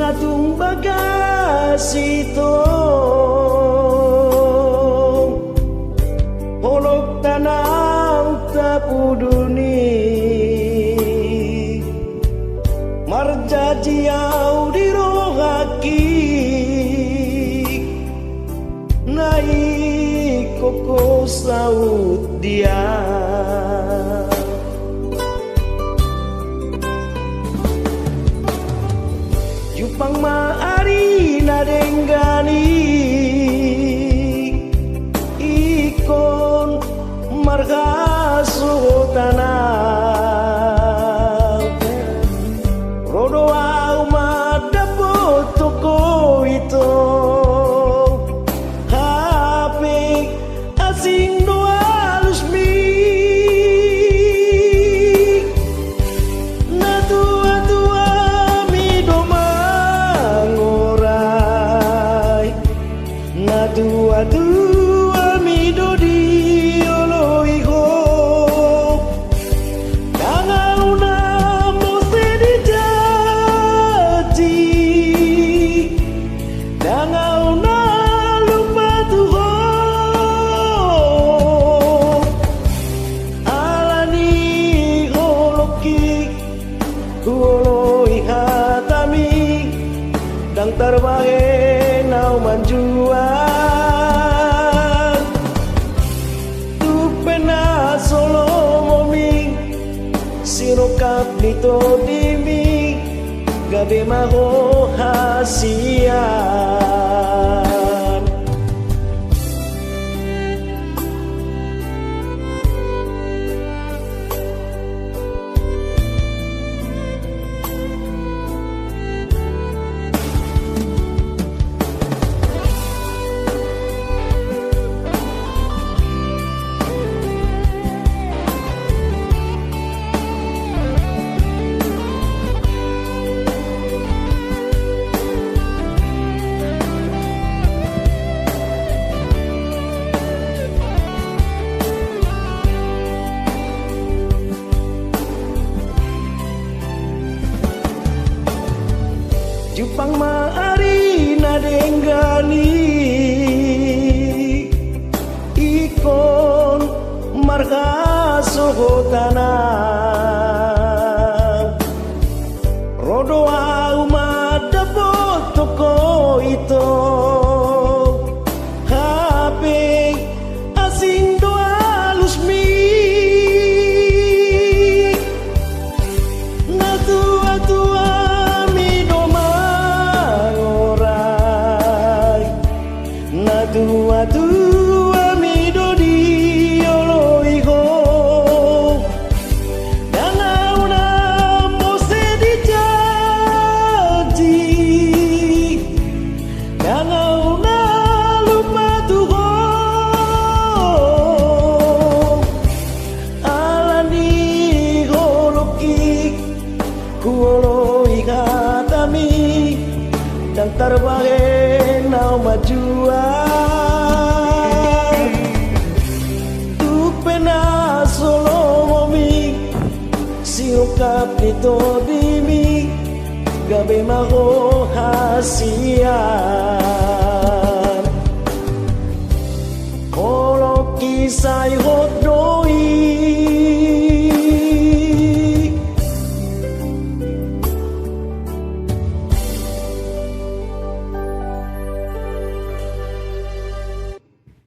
natung bagasito holok tanang tapuduni marjajiau di rohaki naik koko saut dia Jupang maari nadenggani ikon marga tanah rodo au madapot toko itu hape asing doa lusmi na tua mi domangorai na tua mi dodi dan terbaik nau manjuan tu pena solo momi sirokap nito dimi gabe maho hasian Jupang maari nadenggani ikon marga tanah rodo au madapot toko itu hape asing doa lusmi na tua Dua mi dodi oloigo dan auna mose dijanji dan auna lupa tuho alani holoki kuoloi katami dan terbaik nau majuan siukap nito dimi gabe maho hasian